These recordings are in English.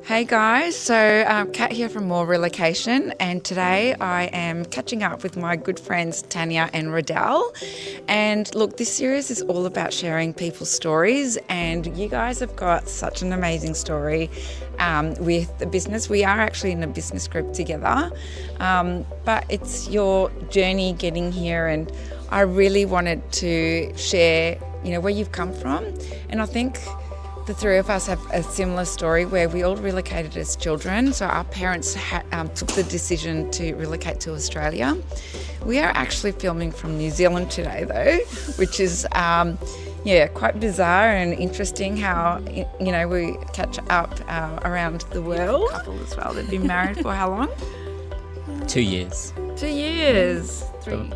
Hey guys, so Kat here from Relocation, and today I am catching up with my good friends Tanya and Radel. And look, this series is all about sharing people's stories, and you guys have got such an amazing story with the business. We are actually in a business group together, but it's your journey getting here, and I really wanted to share, where you've come from. And I think the three of us have a similar story where we all relocated as children. So our parents took the decision to relocate to Australia. We are actually filming from New Zealand today though, which is quite bizarre and interesting how, we catch up around the world. Couple as well. They've been married for how long? 2 years. 2 years. Three.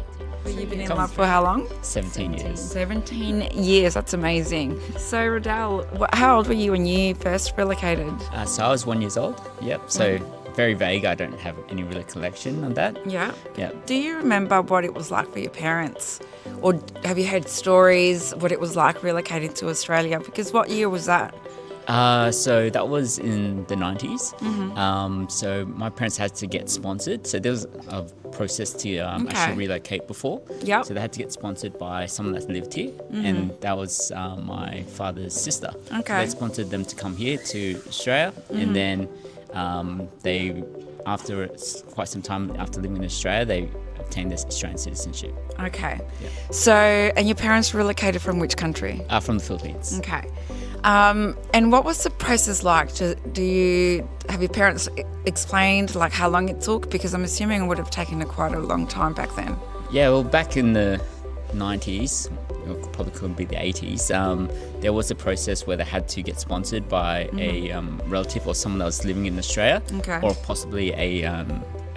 You've been in love for how long? 17 years. 17 years, that's amazing. So Radel, how old were you when you first relocated? So I was 1 year old, yep. So very vague, I don't have any recollection on that. Yeah? Yeah. Do you remember what it was like for your parents? Or have you heard stories what it was like relocating to Australia? Because what year was that? So that was in the 90s. So my parents had to get sponsored. So there was a process to actually relocate before. Yep. So they had to get sponsored by someone that lived here. And that was my father's sister. Okay. So they sponsored them to come here to Australia. And then they, after quite some time after living in Australia, they obtained this Australian citizenship. Okay. Yeah. So, and your parents relocated from which country? From the Philippines. Okay. And what was the process like? Have your parents explained like how long it took? Because I'm assuming it would have taken quite a long time back then. Yeah, well, back in the 90s, or probably could be the 80s, there was a process where they had to get sponsored by a relative or someone that was living in Australia, or possibly a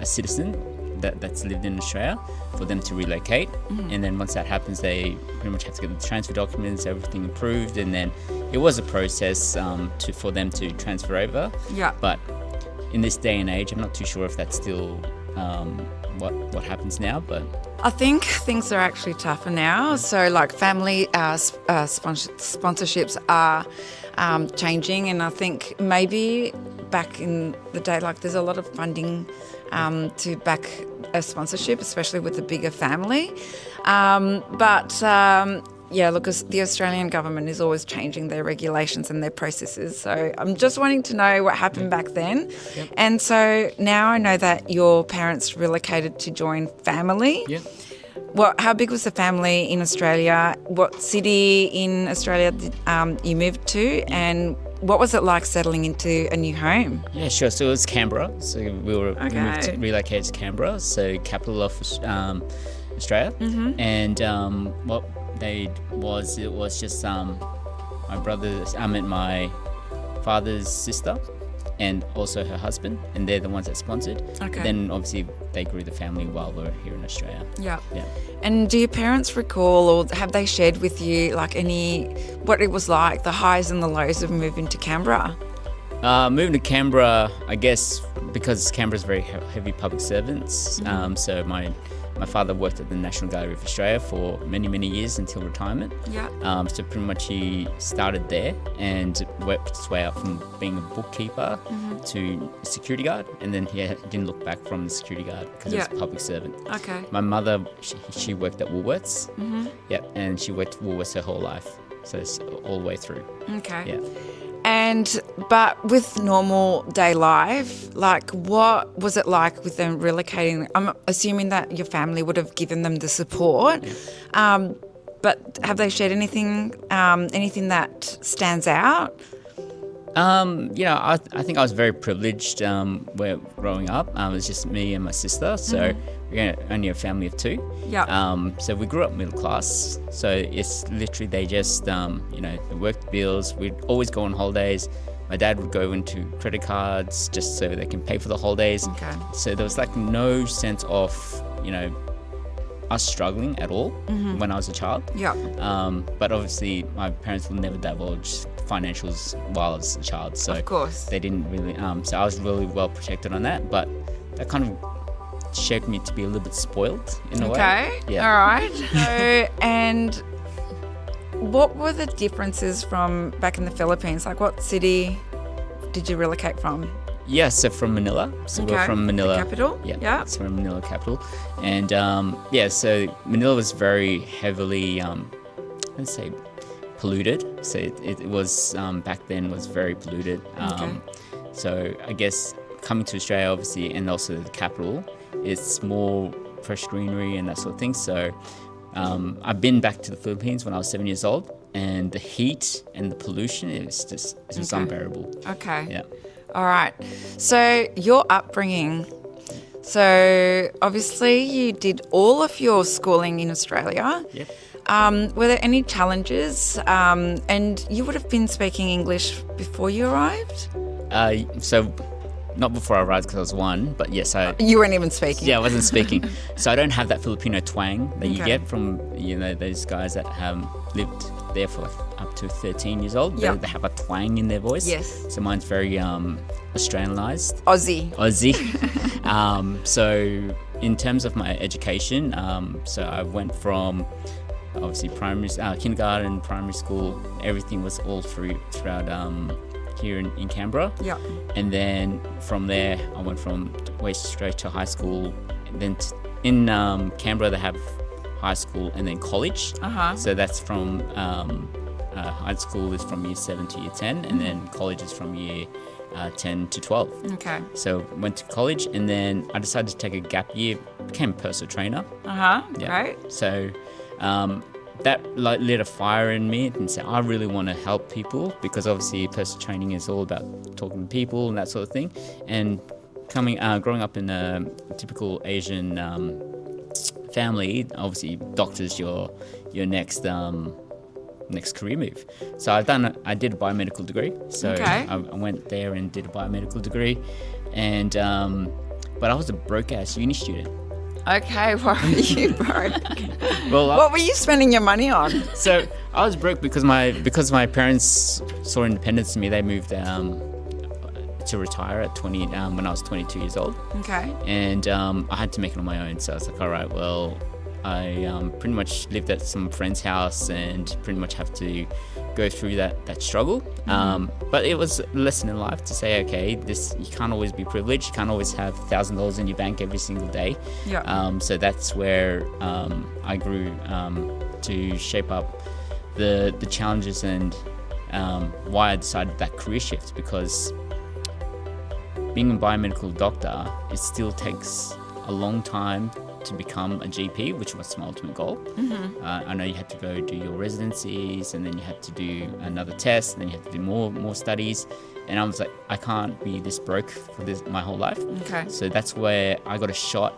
citizen that's lived in Australia, for them to relocate. And then once that happens, they pretty much have to get the transfer documents, everything approved, and then it was a process for them to transfer over. Yeah. But in this day and age, I'm not too sure if that's still what happens now, but I think things are actually tougher now. So like family sponsorships are changing, and I think maybe back in the day, like there's a lot of funding to back a sponsorship, especially with a bigger family. Look, the Australian government is always changing their regulations and their processes. So I'm just wanting to know what happened back then. Yep. And so now I know that your parents relocated to join family. yeah. How big was the family in Australia? What city in Australia did you moved to? And what was it like settling into a new home? Yeah, sure. So it was Canberra. So we relocated to Canberra, so capital of Australia. And what it was just my father's sister and also her husband, and they're the ones that sponsored. Okay. Then obviously they grew the family while we were here in Australia. Yeah. Yeah. And do your parents recall, or have they shared with you what it was like, the highs and the lows of moving to Canberra? Moving to Canberra, I guess because Canberra's very heavy public servants. So my father worked at the National Gallery of Australia for many, many years until retirement. Yeah. So pretty much he started there and worked his way up from being a bookkeeper to a security guard, and then he didn't look back from the security guard because he was a public servant. Okay. My mother, she worked at Woolworths. And she worked at Woolworths her whole life, so it's all the way through. Okay. Yeah. But with normal day life, like what was it like with them relocating? I'm assuming that your family would have given them the support. Yeah. But have they shared anything that stands out? I think I was very privileged where growing up. It was just me and my sister, so we're only a family of two. Yeah. So we grew up middle class. So it's literally they just they worked bills. We'd always go on holidays. My dad would go into credit cards just so they can pay for the holidays. Okay. So there was like no sense of us struggling at all when I was a child. Yeah. But obviously my parents will never divulge financials while I was a child, so of course they didn't really so I was really well protected on that, but that kind of shaped me to be a little bit spoiled in a way. Okay. Yeah. All right. So, and what were the differences from back in the Philippines? Like what city did you relocate from? Yeah, so from Manila. So we're from Manila. The capital? Yeah. So we're Manila capital. And so Manila was very heavily, let's say, polluted. So it was, back then was very polluted. So I guess coming to Australia, obviously, and also the capital, it's more fresh greenery and that sort of thing. So I've been back to the Philippines when I was 7 years old, and the heat and the pollution, it was unbearable. Okay. Yeah. All right. So your upbringing. So obviously you did all of your schooling in Australia. Yep. Were there any challenges? And you would have been speaking English before you arrived? So not before I arrived because I was 1, but yes, You weren't even speaking? Yeah, I wasn't speaking. So I don't have that Filipino twang that you get from, those guys that have lived there for up to 13 years old. Yep. They have a twang in their voice. Yes. So mine's very Australianized. Aussie. So in terms of my education, so I went from obviously kindergarten, primary school, everything was all throughout here in Canberra. Yeah. And then from there, I went straight to high school. And then in Canberra, they have high school and then college. So that's from high school is from year 7 to year 10, and then college is from year 10 to 12. Okay. So went to college, and then I decided to take a gap year, became a personal trainer. Great. So that lit a fire in me and said, I really want to help people, because obviously personal training is all about talking to people and that sort of thing. And growing up in a typical Asian family, obviously doctor's your next career move. So I did a biomedical degree. So I went there and did a biomedical degree, and but I was a broke ass uni student. Okay, why were you broke? Well, what were you spending your money on? So I was broke because my parents saw independence in me. They moved to retire at 20 when I was 22 years old. Okay. And I had to make it on my own. So I was like, all right, well, I pretty much lived at some friend's house and pretty much have to go through that struggle. But it was a lesson in life to say, okay, you can't always be privileged. You can't always have $1,000 in your bank every single day. Yeah. So that's where I grew to shape up the challenges and why I decided that career shift, because being a biomedical doctor, it still takes a long time to become a GP, which was my ultimate goal. I know you had to go do your residencies, and then you had to do another test, and then you had to do more studies. And I was like, I can't be this broke for my whole life. Okay. So that's where I got a shot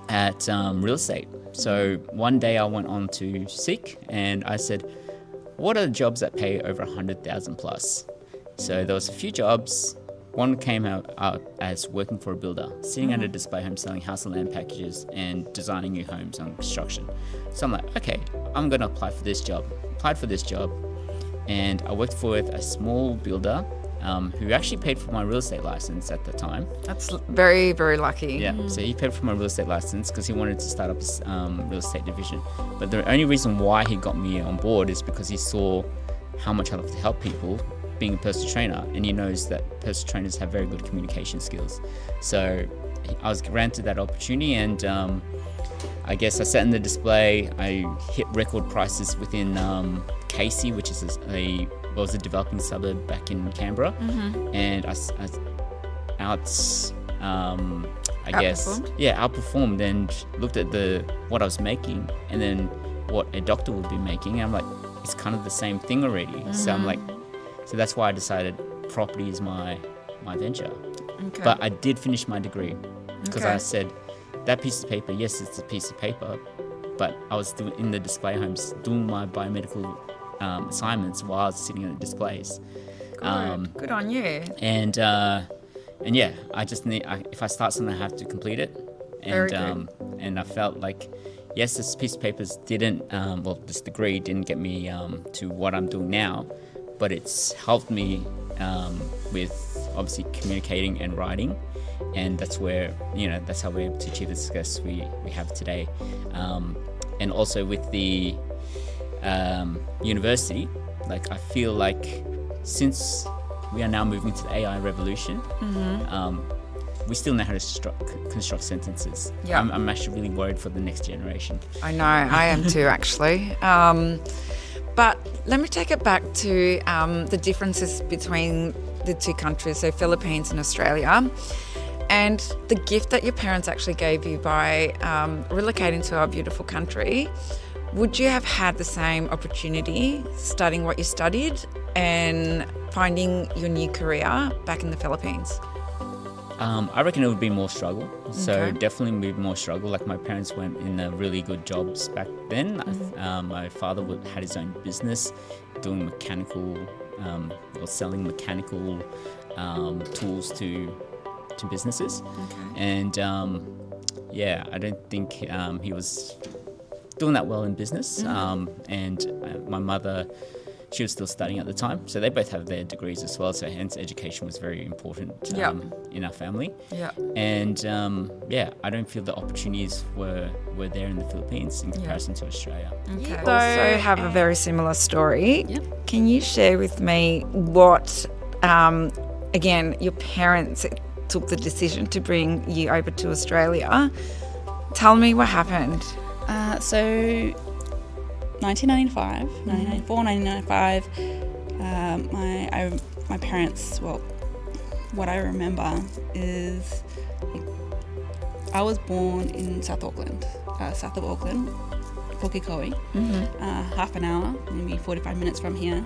at real estate. So one day I went on to Seek, and I said, what are the jobs that pay over 100,000 plus? So there was a few jobs. One came out as working for a builder, sitting at a display home selling house and land packages and designing new homes on construction. So I'm like, okay, I'm going to apply for this job. Applied for this job, and I worked for a small builder who actually paid for my real estate license at the time. That's very, very lucky. Yeah, so he paid for my real estate license because he wanted to start up his real estate division. But the only reason why he got me on board is because he saw how much I love to help people, being a personal trainer, and he knows that personal trainers have very good communication skills. So I was granted that opportunity, and I guess I sat in the display. I hit record prices within Casey, which is was a developing suburb back in Canberra, and I outperformed and looked at what I was making, and then what a doctor would be making, and I'm like, it's kind of the same thing already. So I'm like, so that's why I decided property is my venture. Okay. But I did finish my degree because I said that piece of paper, yes, it's a piece of paper, but I was in the display homes doing my biomedical assignments while I was sitting at the displays. Good on you. And yeah, I just if I start something, I have to complete it. And and I felt like, yes, this piece of paper this degree didn't get me to what I'm doing now, but it's helped me with obviously communicating and writing, and that's where that's how we're able to achieve the success we have today. And also with the university, like I feel like since we are now moving to the AI revolution. We still know how to construct sentences. Yeah. I'm actually really worried for the next generation. I know, I am too, actually. But let me take it back to the differences between the two countries, so Philippines and Australia, and the gift that your parents actually gave you by relocating to our beautiful country. Would you have had the same opportunity studying what you studied and finding your new career back in the Philippines? I reckon it would be more struggle. So definitely be more struggle. Like my parents went in really good jobs back then. My father had his own business doing mechanical or selling mechanical tools to businesses. And I don't think he was doing that well in business. And my mother, she was still studying at the time, so they both have their degrees as well, so hence education was very important in our family. And I don't feel the opportunities were there in the Philippines in comparison to Australia. You also have a very similar story. Can you share with me what again your parents took the decision to bring you over to Australia? Tell me what happened. So 1994, 1995, my parents, well, what I remember is I was born in south of Auckland, Pukekohe, half an hour, maybe 45 minutes from here.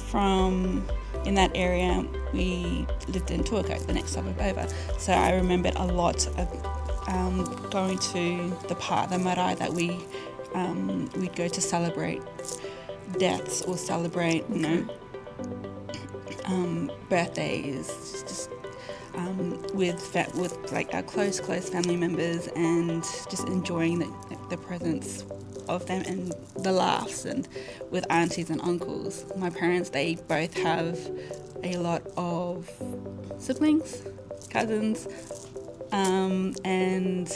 From in that area, we lived in Tuakau, the next suburb over. So I remembered a lot of going to the marae that we'd go to celebrate deaths or celebrate, birthdays, just with like our close family members, and just enjoying the presence of them and the laughs, and with aunties and uncles. My parents, they both have a lot of siblings, cousins, and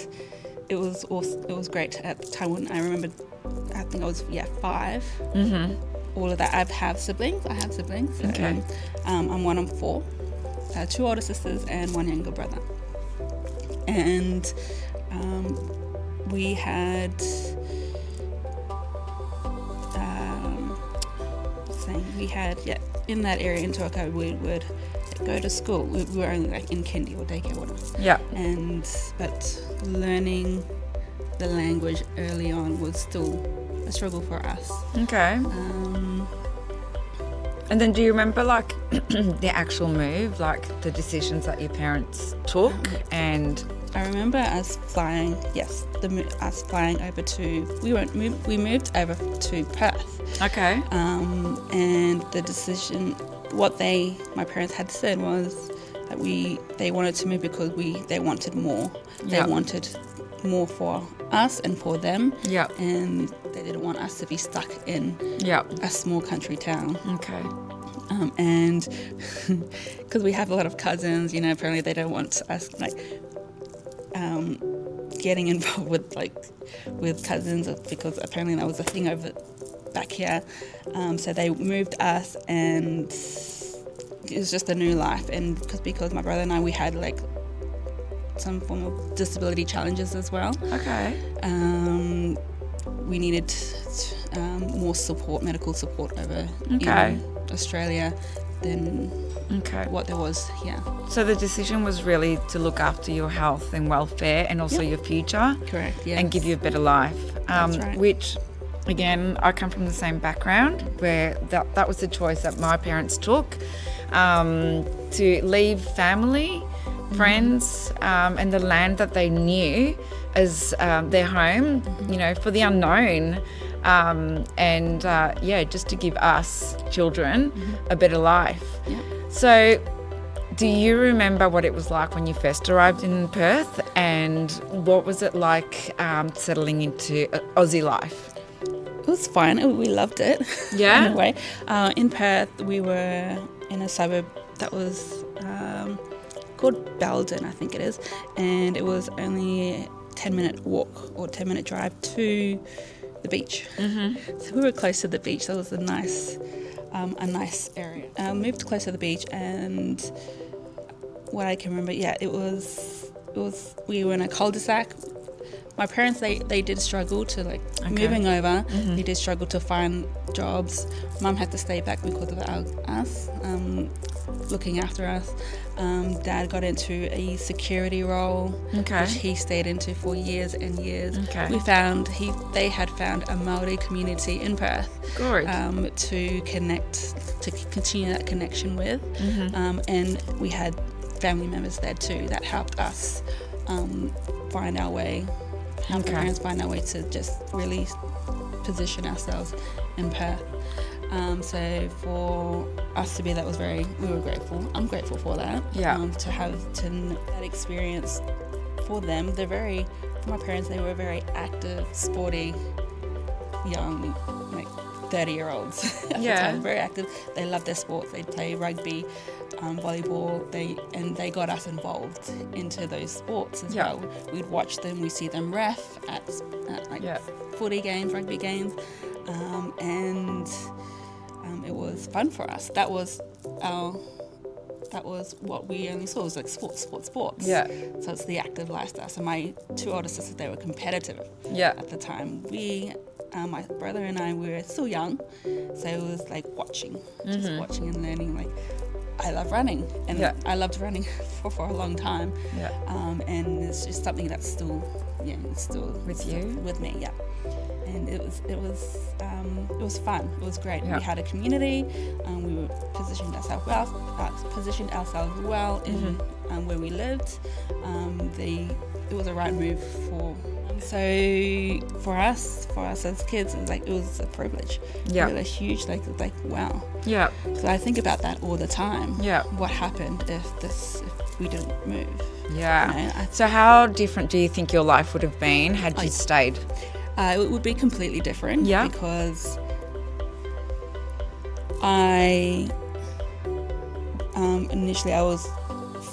it was great at the time when I think I was 5. All of that. I have siblings. So, I'm one of 4. 2 older sisters and 1 younger brother. And we had in that area in Tuakau, we would go to school. We were only like in kindy or daycare, whatever. But learning the language early on was still a struggle for us. And then do you remember like the actual move, like the decisions that your parents took? And I remember us flying, us flying over to, we moved over to Perth. And the decision, what my parents had said was that they wanted to move because they wanted more. They wanted more for us and for them. And they didn't want us to be stuck in a small country town. And because we have a lot of cousins, apparently they don't want us getting involved with cousins, because apparently that was a thing over back here. So they moved us, and it was just a new life. And because my brother and I, we had some form of disability challenges as well. We needed more support, medical support over in Australia than what there was here. So the decision was really to look after your health and welfare, and also your future. Correct, yes. And give you a better life. That's right. Which, again, I come from the same background where that was the choice that my parents took, to leave family, friends, and the land that they knew as their home, for the unknown. Just to give us children a better life. So do you remember what it was like when you first arrived in Perth, and what was it like settling into Aussie life? It was fun. We loved it. In a way. In Perth, we were in a suburb that was called Belden, I think it is, and it was only a 10-minute walk or 10-minute drive to the beach. So we were close to the beach. That was a nice area. Moved close to the beach, and what I can remember, it was we were in a cul-de-sac. My parents, they did struggle to moving over. They did struggle to find jobs. Mum had to stay back because of us looking after us. Dad got into a security role, which he stayed into for years and years. They had found a Maori community in Perth to continue that connection with, and we had family members there too that helped us find our way. Help our parents find our way to just really position ourselves in Perth. So for us to be that we were grateful. I'm grateful for that. To have that experience for them. For my parents, they were very active, sporty, young, 30-year-olds at the time. Very active. They loved their sports. They'd play rugby, volleyball. They got us involved into those sports as well. We'd watch them. We see them ref at footy games, rugby games, and it was fun for us. That was what we only saw, was sports. Yeah. So it's the active lifestyle. So my two older sisters, they were competitive. At the time, my brother and I, we were still young, so it was watching and learning. I love running, and I loved running for a long time. And it's just something that's still with you, with me. And it was fun. It was great. We had a community. We were positioned ourselves well in where we lived. It was a right move for. So for us as kids, it was a privilege. Really huge. Wow. So I think about that all the time. What happened if we didn't move? So how different do you think your life would have been had you stayed? It would be completely different. Because initially I was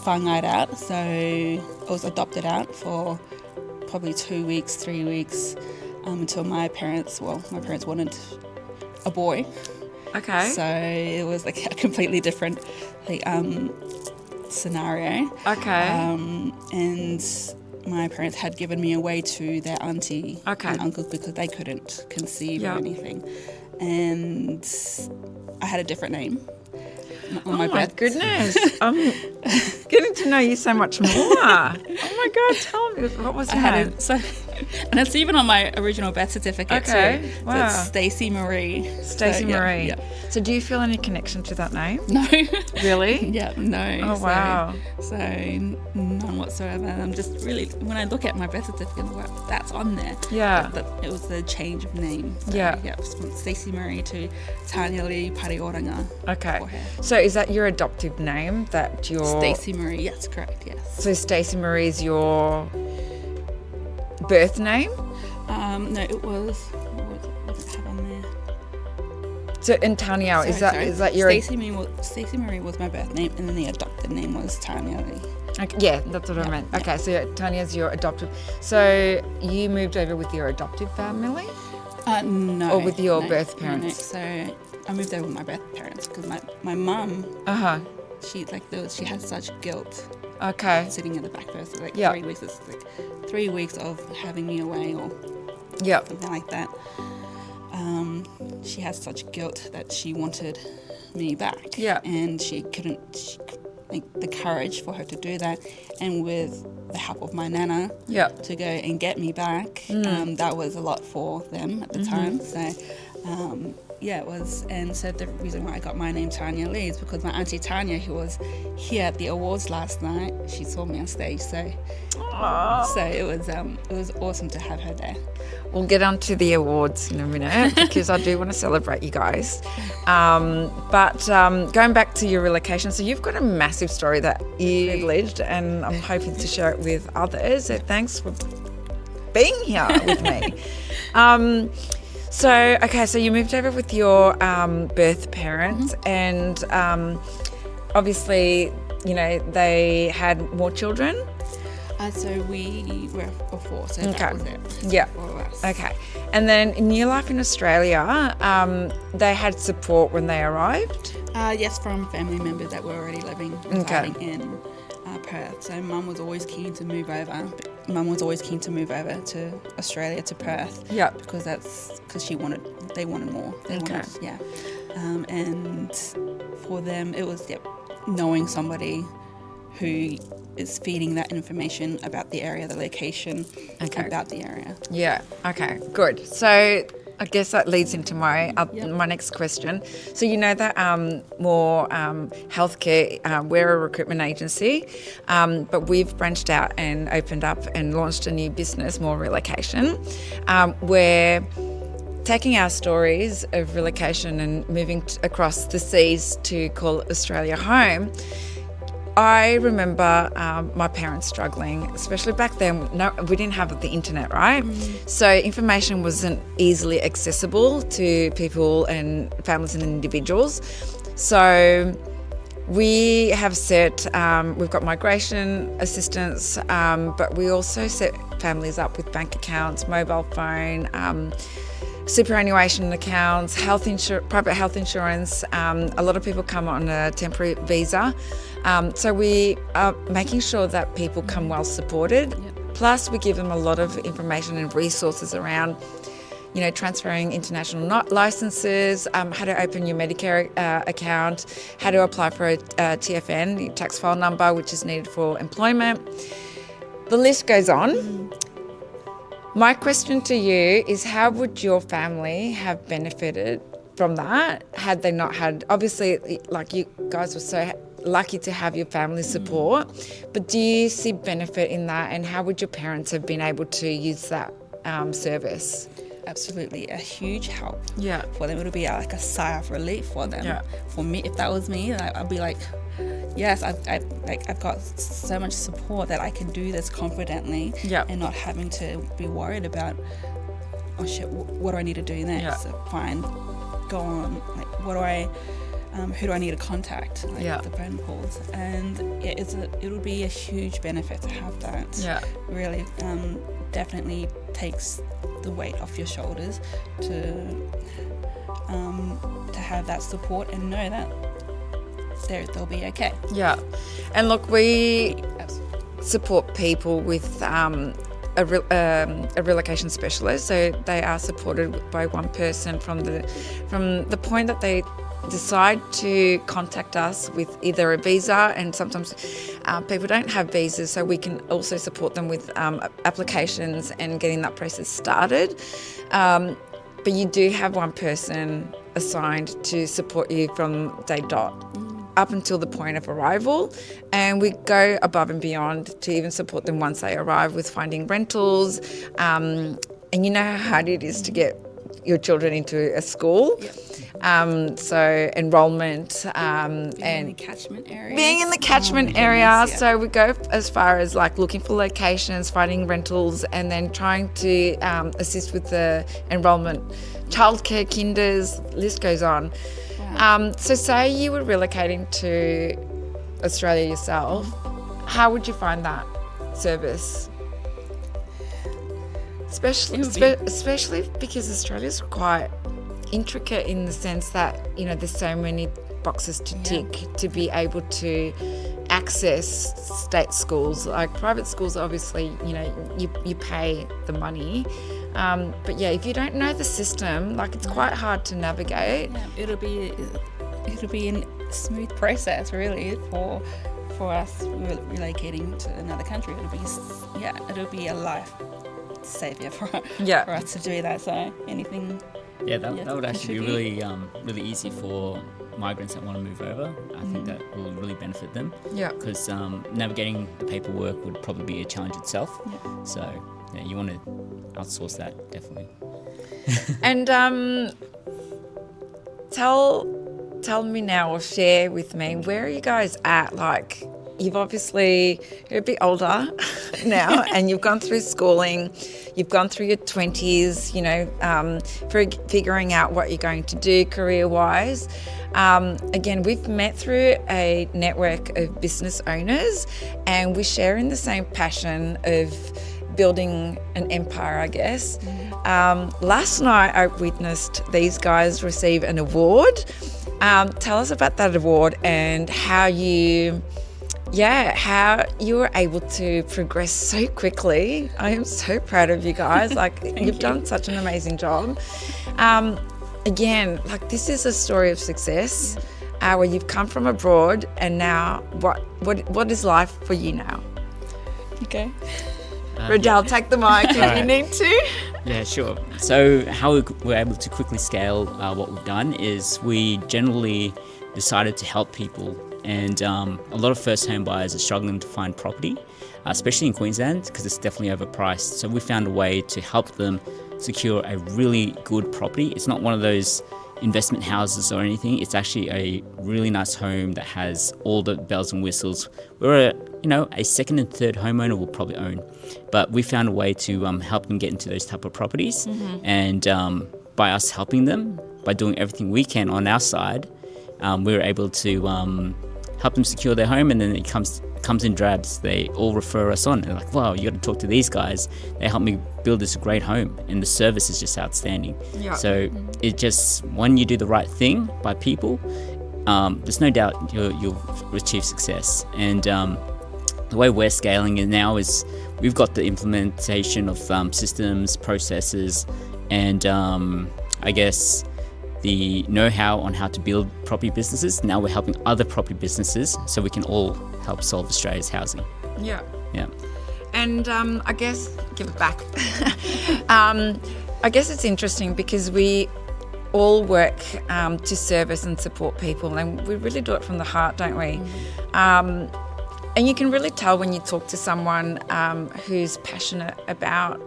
whāngai out, so I was adopted out for probably 2 weeks, 3 weeks, until my parents wanted a boy. So it was a completely different scenario. And my parents had given me away to their auntie and uncle because they couldn't conceive or anything. And I had a different name on my birth. My goodness. I'm getting to know you so much more. Oh my God, tell me, what was your name? And it's even on my original birth certificate too. Wow. So it's Stacey Marie. Marie. So do you feel any connection to that name? No. Really? No. Oh, wow. So none whatsoever. I'm just really, when I look at my birth certificate, wow, that's on there. It was the change of name. So, from Stacey Marie to Tanya Lee Parioranga. So is that your adoptive name? That your Stacey Marie, yes, correct, yes. So Stacey Marie is your birth name? No, it was. What did it have on there? So in Tanya, is that your Stacey Marie was my birth name, and then the adopted name was Tanya Lee. That's what I meant. So Tanya's your adoptive. So you moved over with your adoptive family? No. Or with your birth parents? No. So I moved over with my birth parents because my mum. She had such guilt. Sitting in the back first, 3 weeks. It's 3 weeks of having me away or something like that. She has such guilt that she wanted me back. And she couldn't the courage for her to do that. And with the help of my nana to go and get me back, that was a lot for them at the time. So it was. And so the reason why I got my name Tanya Lee is because my auntie Tanya, who was here at the awards last night, she saw me on stage. So it was awesome to have her there. We'll get on to the awards in a minute because I do want to celebrate you guys. But going back to your relocation, so you've got a massive story that you privileged, and I'm hoping to share it with others. So thanks for being here with me. So you moved over with your birth parents, and obviously, they had more children. So we were before, so that was it. Yeah. For us. Okay. And then in New Life in Australia, they had support when they arrived? Yes, from family members that were already residing in Perth. So Mum was always keen to move over. To Australia, to Perth. Yeah. Because they wanted more. And for them, it was knowing somebody who is feeding that information about the area, the location, about the area. Yeah. Okay. Good. So I guess that leads into my next question. So you know that MOR.Healthcare, we're a recruitment agency, but we've branched out and opened up and launched a new business, MOR Relocation, where taking our stories of relocation and moving across the seas to call Australia home. I remember my parents struggling, especially back then. No, we didn't have the internet, right? So information wasn't easily accessible to people and families and individuals. So we have we've got migration assistance, but we also set families up with bank accounts, mobile phone, superannuation accounts, private health insurance. A lot of people come on a temporary visa. So we are making sure that people come well supported. Yep. Plus, we give them a lot of information and resources around, transferring international licenses, how to open your Medicare account, how to apply for a TFN, your tax file number, which is needed for employment. The list goes on. My question to you is, how would your family have benefited from that had they not had, obviously, like you guys were so lucky to have your family support, but do you see benefit in that, and how would your parents have been able to use that service? Absolutely, a huge help for them. It would be like a sigh of relief for them. Yeah. For me, if that was me, I'd be like, yes, I've got so much support that I can do this confidently and not having to be worried about, oh shit, what do I need to do next? Fine, go on. What do I? Who do I need to contact? The phone calls, and it would be a huge benefit to have that. Yeah, really, definitely takes the weight off your shoulders to have that support and know that they'll be okay. Yeah, and look, we support people with a relocation specialist, so they are supported by one person from the point that they decide to contact us with either a visa, and sometimes people don't have visas, so we can also support them with applications and getting that process started. But you do have one person assigned to support you from day dot up until the point of arrival, and we go above and beyond to even support them once they arrive with finding rentals, and you know how hard it is to get your children into a school. So enrollment and in the catchment area. Being in the catchment area. So we go as far as like looking for locations, finding rentals, and then trying to assist with the enrollment, childcare, kinders, list goes on. Wow. So say you were relocating to Australia yourself, how would you find that service? Especially because Australia's quite intricate in the sense that, there's so many boxes to tick to be able to access state schools. Like private schools, obviously, you pay the money. But if you don't know the system, it's quite hard to navigate. Yeah, it'll be a smooth process, really, for us relocating to another country. It'll be a life savior for us to do that. So anything. Yeah, that would actually be really really easy for migrants that want to move over. I think that will really benefit them. Yeah. Because navigating the paperwork would probably be a challenge itself. Yeah. So you want to outsource that, definitely. And tell me now, or share with me, where are you guys at? you've obviously, you're a bit older now, and you've gone through schooling, you've gone through your 20s, you know, figuring out what you're going to do career-wise. Again, we've met through a network of business owners, and we share in the same passion of building an empire, I guess. Last night I witnessed these guys receive an award. Tell us about that award and how you were able to progress so quickly. I am so proud of you guys. Like, you've done such an amazing job. Again, like, this is a story of success, where you've come from abroad, and now what is life for you now? Okay. Radel, take the mic if you need to. Yeah, sure. So how we were able to quickly scale what we've done is we generally decided to help people, and a lot of first home buyers are struggling to find property, especially in Queensland, because it's definitely overpriced. So we found a way to help them secure a really good property. It's not one of those investment houses or anything. It's actually a really nice home that has all the bells and whistles. We're a second and third homeowner will probably own, but we found a way to help them get into those type of properties. And by us helping them, by doing everything we can on our side, we were able to help them secure their home, and then it comes in drabs. They all refer us on. They're like, wow, you got to talk to these guys. They helped me build this great home, and the service is just outstanding. Yeah. So it just, when you do the right thing by people, there's no doubt you'll achieve success. And the way we're scaling it now is we've got the implementation of systems, processes, and I guess the know-how on how to build property businesses. Now we're helping other property businesses, so we can all help solve Australia's housing. Yeah. Yeah. And I guess, give it back. I guess it's interesting because we all work to service and support people, and we really do it from the heart, don't we? And you can really tell when you talk to someone who's passionate about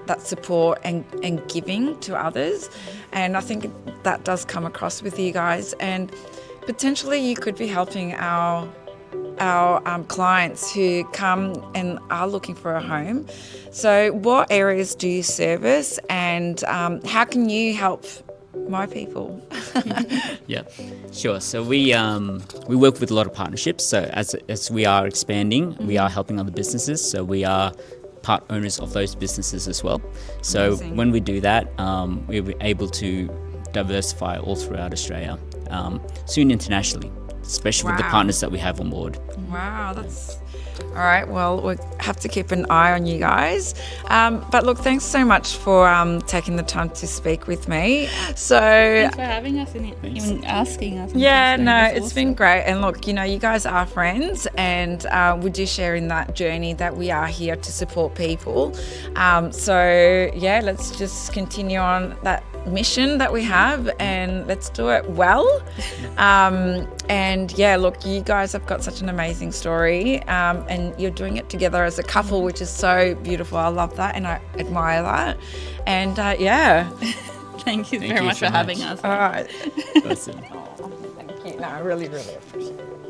that support and giving to others. And I think that does come across with you guys. And potentially you could be helping our clients who come and are looking for a home. So what areas do you service, and how can you help my people? Yeah, sure. So we work with a lot of partnerships. So as we are expanding, we are helping other businesses. So we are part owners of those businesses as well. So amazing. When we do that, we're able to diversify all throughout Australia, soon internationally, especially with the partners that we have on board. Wow, that's all right. Well, we'll have to keep an eye on you guys. But look, thanks so much for taking the time to speak with me. So thanks for having us and even asking us. Yeah, no, it's awesome. Been great. And look, you guys are friends, and we do share in that journey that we are here to support people. So yeah, let's just continue on that mission that we have, and let's do it well. And yeah, look, you guys have got such an amazing story, and you're doing it together as a couple, which is so beautiful. I love that, and I admire that. And yeah. Thank you very much for having us. All right. Awesome. Oh, thank you. No, I really, really appreciate it.